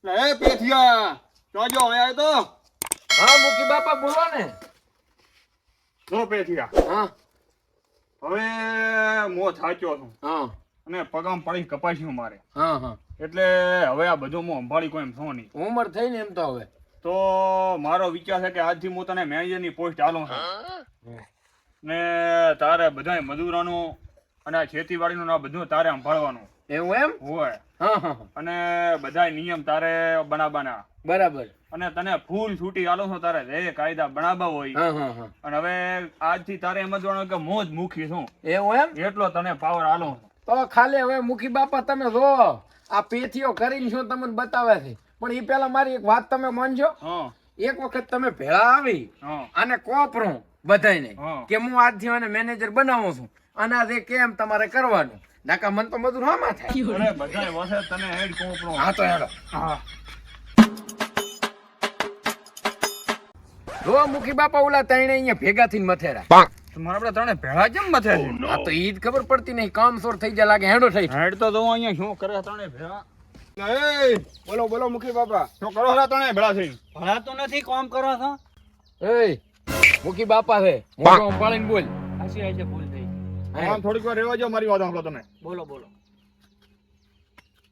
એ પેથિયા જોજો આયા તો. હા મુખી બાપા બોલો ને. જો પેથિયા હા હવે મો થાચ્યો છું હા અને પગામ પડી કપાસ્યું મારે, હા હા એટલે હવે આ બધું હું સંભાળી કોઈ એમ છું નહીં. ઉંમર થઈ ને એમ તો હવે. તો મારો વિચાર છે કે આજથી હું તને મેનેજરની પોસ્ટ આલું છું ને તારે બધાય મજૂરોનું અને આ ખેતીવાડીનું ને આ બધું તારે સંભાળવાનું. એવું એમ? હોય હા હા અને બધાય નિયમ તારે બનાવવાના બરાબર. અને તને ફૂલ છૂટી આલો છો તારે જે કાયદા બનાવવા હોય. હા હા હા. અને હવે આજથી તારે સમજવાનું કે મોજ મુખી છું એવું એમ? એટલો તને પાવર આલો છું. તો ખાલી હવે મુખી બાપા તમે જો આ પેથીઓ કરીને શું તમને બતાવે છે, પણ એ પેલા મારી એક વાત તમે માનજો. હા એક વખત તમે ભેળા આવી હા અને કોપરો બધાયને હા. કે હું આજથી મને મેનેજર બનાવું છું અને આ જે કેમ તમારે કરવાનું, નાકા મન તો મજૂર હામાં થાય. અરે બધાય વસે તને હેડ કોપરો. હા તો હેડો. હા જો મુખી બાપા ઓલા ત્રણે અહીંયા ભેગા થઈને મથેરા. તમારે આપણે ત્રણે ભેળા કેમ મથે છે? આ તો ઈ જ ખબર પડતી નહીં, કામ સોર થઈ જાય લાગે. હેડો થઈ. હેડ તો જો અહીંયા શું કરે ત્રણે ભેળા. એ બોલો બોલો મુખી બાપા. શું કરો છો ત્રણે ભેળા થઈને? ભલા તો નથી કામ કરો છો. એ મુખી બાપા છે, મોઢું સંભાળીને બોલ. હાસી હાસી ભૂલ થઈ. આમ થોડીક વાર રહેવા જો, મારી વાત સાંભળો તમે. બોલો બોલો.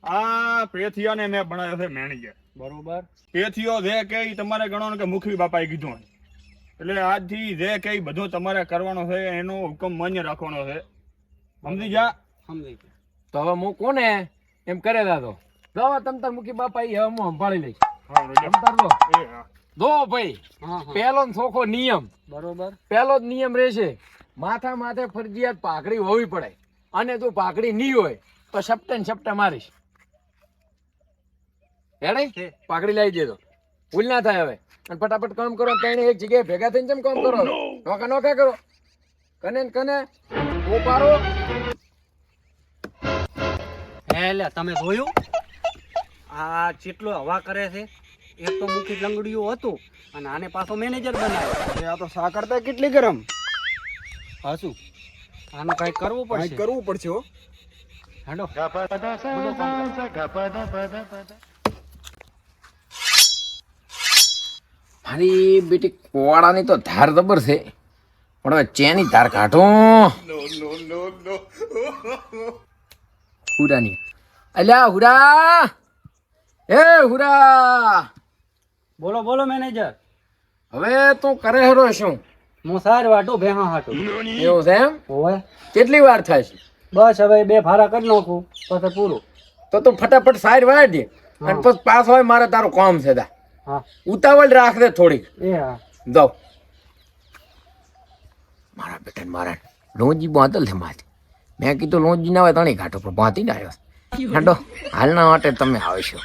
આ પેથિયાને મેં બનાવ્યો છે મેનેજર. બરોબર. પેથિયો જે કે ઈ તમારે ગણવાનું કે મુખી બાપાએ કીધું હોય. એટલે આજથી જે કે ઈ બધું તમારે કરવાનું છે એનો હુકમ માન્ય રાખવાનો છે. સમજી જા? સમજી ગયો. તો હવે હું કોને એમ કરે દાદો દો તમ તાર મુખી બાપા ઈ હવે હું સંભાળી લઈશ. હા રોજા. તમ તાર દો એ હા. દો ભાઈ. હા હા. પહેલો ને ચોખ્ખો નિયમ, બરોબર. પહેલો જ નિયમ રહેશે, માથા માથે ફરજિયાત પાઘડી હોવી પડે, અને જો પાઘડી નહીં હોય તો સપટે ને સપટે મારીશ. હેડે પાઘડી લાવી દેજો, ભૂલ ના થાય હવે. અને ફટાફટ કામ કરો, ત્રણે એક જગ્યાએ ભેગા થઈને કેમ કામ કરો, નોખા નોખા કરો, કને ને કને ઉપાડો. એટલે તમે જોયું આ ચેટલો હવા કરે છે? એક તો મુખી લંગડીયું હતું અને આને પાછો મેનેજર બનાવ્યો. આ તો સાકરતા કેટલી ગરમ. હાસું આનું કઈ કરવું પડશે. કરવું પડશે હો. હેડો. મારી બેટી કોવાડાની તો ધાર જબર છે, પણ હવે ચેની ધાર કાઢો. હુરાની અલ્યા હુરા, એ હુરા, બોલો બોલો મેનેજર. હવે તું કરે હેરો શું? હું સાર વાટું ભેહા હાટું. એવું છે એમ? હોય. કેટલી વાર થાય છે? બસ હવે 2 ફારા કરી નાખું પછી પૂરું. તો તું ફટાફટ સાઈડ વાળી દે અને પછી પાસ હોય. મારે તારું કામ છે દા, હા ઉતાવળ રાખ દે થોડીક. એ હા. જાઓ. મારા બેટા મારા લોંજી બાંધલ છે માથે. મેં કીધું લોંજી ના હોય તણી ઘાટો પર બાંધી ને આવ્યો. હાંડો હાલના માટે તમે આવશો.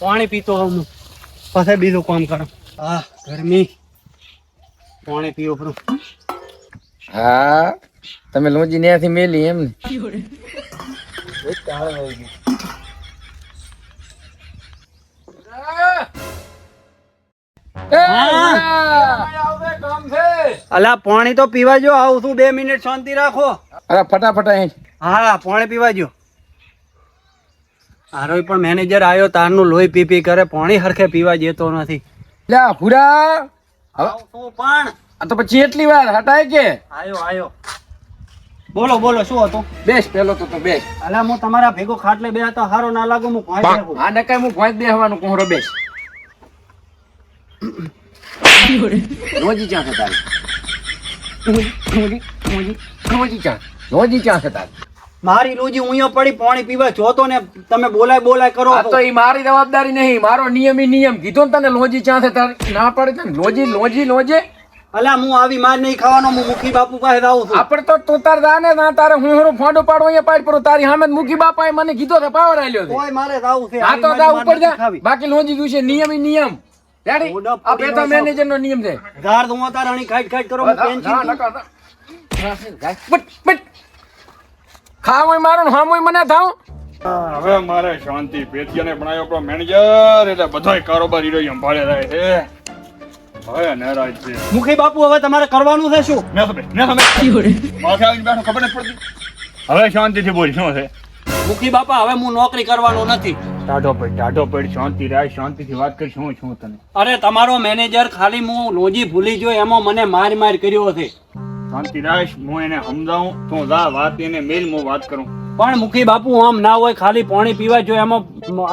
પાણી પીતો હું પછી બીજું કામ કરો. આ ગરમી પાણી પીવો પડું. હા તમે લોંજી ન્યાથી મેલી એમ ને? અલા પાણી તો પીવા જો. આવું છું 2 મિનિટ શાંતિ રાખો. અરે ફટાફટ અહીં. હા પાણી પીવા જો. આરોય પણ મેનેજર આવ્યો તારનું લોહી પી પી કરે, પાણી હરખે પીવા જતો નથી. લ્યા ભૂરા, હવે તું પણ આ તો પછી એટલી વાર હટાય કે? આયો. બોલો બોલો શું હતું? બેસ પેલો તો બેસ. અલા હું તમારા ભેગો ખાટલે બે તો હારો ના લાગુ. હું પહોંચી શકું. હા નકાય હું ભોંચ બેહવાનું કોહરો બેસ. રોજી ક્યાં છે તારી? રોજી ક્યાં છે તારી? મારી લોજી ઉયો પડી પાણી પીવા જોતો ને તમે બોલાય કરો. આ તો ઈ મારી જવાબદારી નહીં, મારો નિયમ ઈ નિયમ. કીધું ને તને લોજી ક્યાં છે તારી? ના પાડી તને લોજી લોજી લોજી. અલ્યા હું આવી માર નહીં ખાવાનો, હું મુખી બાપુ પાસે જાઉં છું. આપણે તો તું તાર જા ને ના તારે હું ફોંડો પાડો અહીંયા પાડ પર તારી સામે જ મૂકી બાપાએ મને કીધો તો પાવર આલ્યો છે. કોઈ મારે જાવું છે. આ તો આવી જા માર ઉપર નથી જા ખાવી. બાકી લોજી ગયું છે નિયમ ઈ નિયમ રેડી ઓડા આ પડી બેઠા નો મેનેજર નો નિયમ છે ધાર દઉં તાર અણી ખાઈ ખાઈ કરો, હું પેન્સિલ દઉં. ખાવું મારું હામું મને થાવ હવે મારે શાંતિ. પેથિયાને બનાવ્યો આપણો મેનેજર, એટલે બધાય કારોબાર હીરો સંભાળે જાય છે. હવે નારાજ છે. મુખી બાપુ હવે તમારે કરવાનું છે શું? ને તમે માથે આવીને બેઠો, ખબર નથી પડતી. હવે શાંતિથી બોલ, શું છે? મુખી બાપા હવે હું નોકરી કરવાનો નથી. ટાઢો પડ, શાંતિ રાખ, શાંતિથી વાત કરી. શું તને? અરે તમારો મેનેજર ખાલી હું લોજી ભૂલી ગયો એમાં મને માર કર્યો છે. શાંતિ રાખ, હું એને સમજાવું. તું જા વાત એને મેલ, હું વાત કરું. પણ મુખી બાપુ આમ ના હોય, ખાલી પાણી પીવા જો એમાં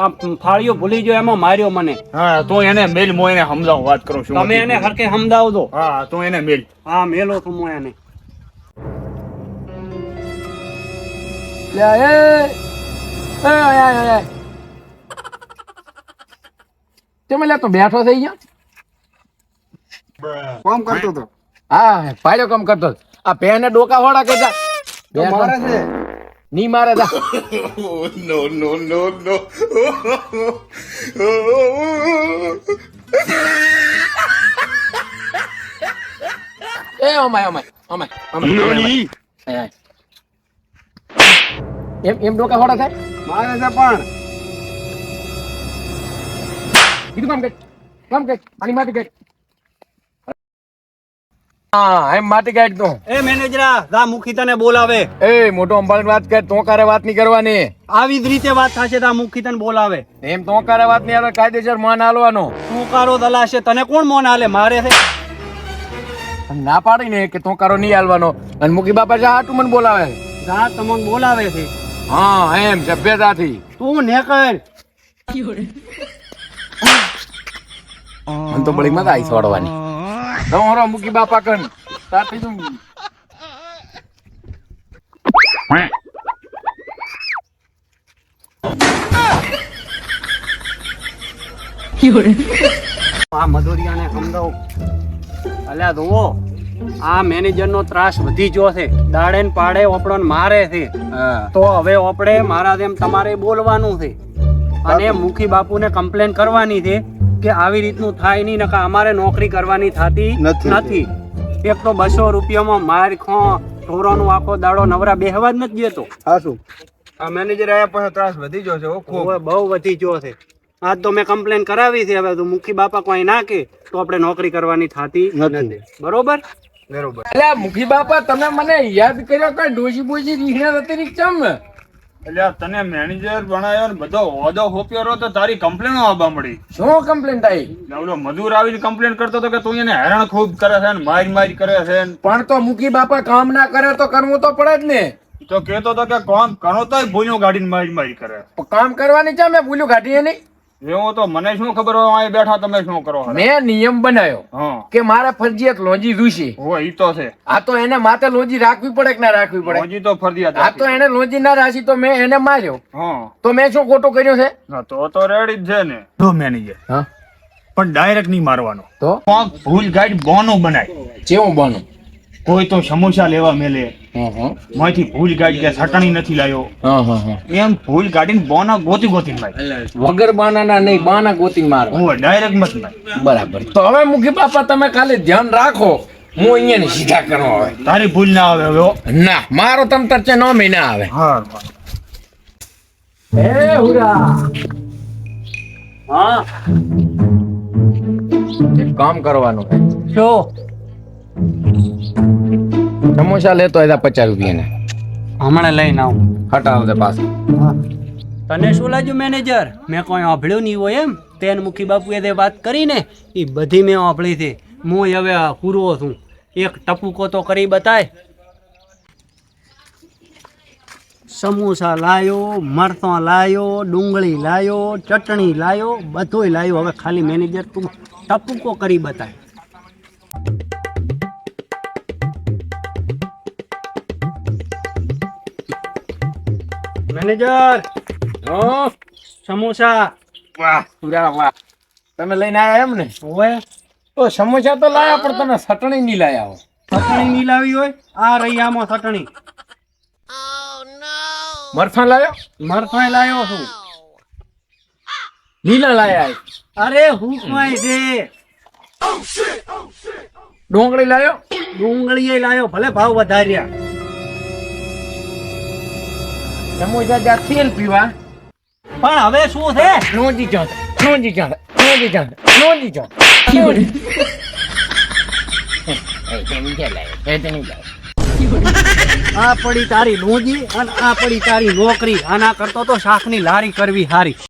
આ ફાળીઓ ભૂલી ગયો એમાં માર્યો મને. હા, તું એને મેલ, હું એને સમજાવું, વાત કરું. શું તમે એને હરકે સમજાવજો. હા, તું એને મેલ. હા મેલો છું હું એને. તમે લે તો બેઠો થઈ ગયો કામ કરતો હતો હા પાડ્યો કામ કરતો હતો. આ પેને ડોકા વાળા કે જા તો મારે છે ની મારે જા એ અમાય એમ ડોકા વાળા થાય મારે છે પણ કીધું કામ કર આની માટી કાઢ હા એમ માટી કાઢ તું એ મેનેજરા જા મુખી તને બોલાવે. એ મોટો અંબાણી વાત કર તો કારે વાત નહીં કરવાની આવી જ રીતે વાત થશે તા મુખી તને બોલાવે. એમ તો કારે વાત નહીં આવે કાયદેસર માન આલવાનો તું કારો દલાશે તને કોણ મોન આલે? મારે છે. ના પાડી ને કે તો કારો નહીં આલવાનો અને મુખી બાપા જા હાટુ મને બોલાવે જા તમને બોલાવે છે. હા એમ સભ્યતાથી તું ને કર. મને તો બળી મજા આવી છોડવાની તમારો મુખી બાપા કન તાતી તું આ મધુરિયાને સમજાવું. અલ્યા જુઓ આ મેનેજરનો ત્રાસ વધી ગયો છે. દાડે ને પાડે ઓપડોને મારે છે. તો હવે ઓપડે મારા જેમ તમારે બોલવાનું છે અને મુખી બાપુને કમ્પ્લેન કરવાની છે કે આવી રીતનું થાય નહીં, નકા અમારે નોકરી કરવાની થતી નથી. એક તો 200 રૂપિયામાં માર ખો ઢોરોનો આખો દાડો નવરા બેહવા જ નથી દેતો. હા શું આ મેનેજર આયા પછી ત્રાસ વધી ગયો છે હવે બહુ વધી ગયો છે. આજ તો મેં કમ્પ્લેન કરાવી છે. હવે તો મુખી બાપા કોઈ ના કે તો આપણે નોકરી કરવાની થતી નથી. બરોબર બરોબર એટલે મુખી બાપા તમે મને યાદ કર્યો કે ડોશી બોશી રીહણા અતિરિક્ત ચમ એટલે તને મેનેજર બનાવ્યો ને બધો હોદો હોપ્યો રહ્યો તો તારી કમ્પ્લેનો આવવા મળી. શું કમ્પ્લેન થાય એટલે ઓલો મજૂર આવીને કમ્પ્લેન કરતો હતો કે તું એને હેરાન ખૂબ કરે છે ને માર કરે છે ને. પણ તો મુખી બાપા કામ ના કરે તો કરવું તો પડે જ ને તો કેતો હતો કે કામ કરો તોય ભૂલ્યો ગાડીને માર કરે. કામ કરવાની છે મેં ભૂલ્યું કાઢીએ નહીં એવું તો મને શું ખબર હોય અહીં બેઠા તમે શું કરો? મેં નિયમ બનાવ્યો હા કે મારે ફરજિયાત લોજી જોઈશે. હોય ઈ તો છે. આ તો એને માથે લોજી રાખવી પડે કે ના રાખવી પડે? હજી તો ફરજિયાત આ તો એને લોજી ના રાખી તો મેં એને માર્યો હા તો મેં શું ખોટો કર્યો છે? ના, તો રેડી જ છે ને. જો મેનેજર હા પણ ડાયરેક્ટ નહીં મારવાનો. તો કોક ભૂલ ગાઈડ બોનું બનાય. કેવું બનું? કોઈ તો સમોસા લેવા મેલે માંથી ભૂલ ગાડી કે સટણી નથી લાયો એમ ભૂલ ગાડીને બોના ગોતી લાય. વગર બાના નહીં બાના ગોતી મારો હોય ડાયરેક્ટ મત લાય. બરાબર તો હવે મુખી બાપા તમે ખાલી ધ્યાન રાખો હું અહીંયા સીધા કરવા આવે તારી ભૂલ ના આવે હવે હો. ના મારો તમ તરચે નો મહિના આવે હા એ હુરા હા એક કામ કરવાનું છે શું સમોસા લેતો હોય 50 રૂપિયાના હમણાં લઈને આવું. હટાવ દે પાછું તને શું લાગ્યું મેનેજર? મેં કોઈ સાંભળ્યું નહીં હોય એમ? તેન મુખી બાપુએ જે વાત કરી ને એ બધી મેં સાંભળી છે. હું હવે પૂરો છું. એક ટપુકો તો કરી બતાય. સમોસા લાયો, મરચાં લાયો, ડુંગળી લાયો, ચટણી લાયો, બધુંય લાયો. હવે ખાલી મેનેજર તું ટપુકો કરી બતાય. મેનેજર સમોસા. વાહ પૂરા વાહ તમે લઈને આવ્યા એમ ને ઓય તો સમોસા તો લાયા પણ તમે ચટણી નહીં લાયા હો. ચટણી નહીં લાવી હોય આ રહી આમાં ચટણી. મરચાં લાયો મરચાં લાવ્યો છું. લીલા લાયા અરે હુકવાય છે. ડુંગળી લાયો ડુંગળી લાવ્યો, ભલે ભાવ વધાર્યા. સમોસા જા તેલ પીવા પણ હવે શું છે? નોંધી ચાંદ નોંધી ચાંદ નોંધી ચાંદ નોંધી ચાંદ આ પડી તારી લોજી અને આ પડી તારી નોકરી. આના કરતો તો શાકની લારી કરવી હારી.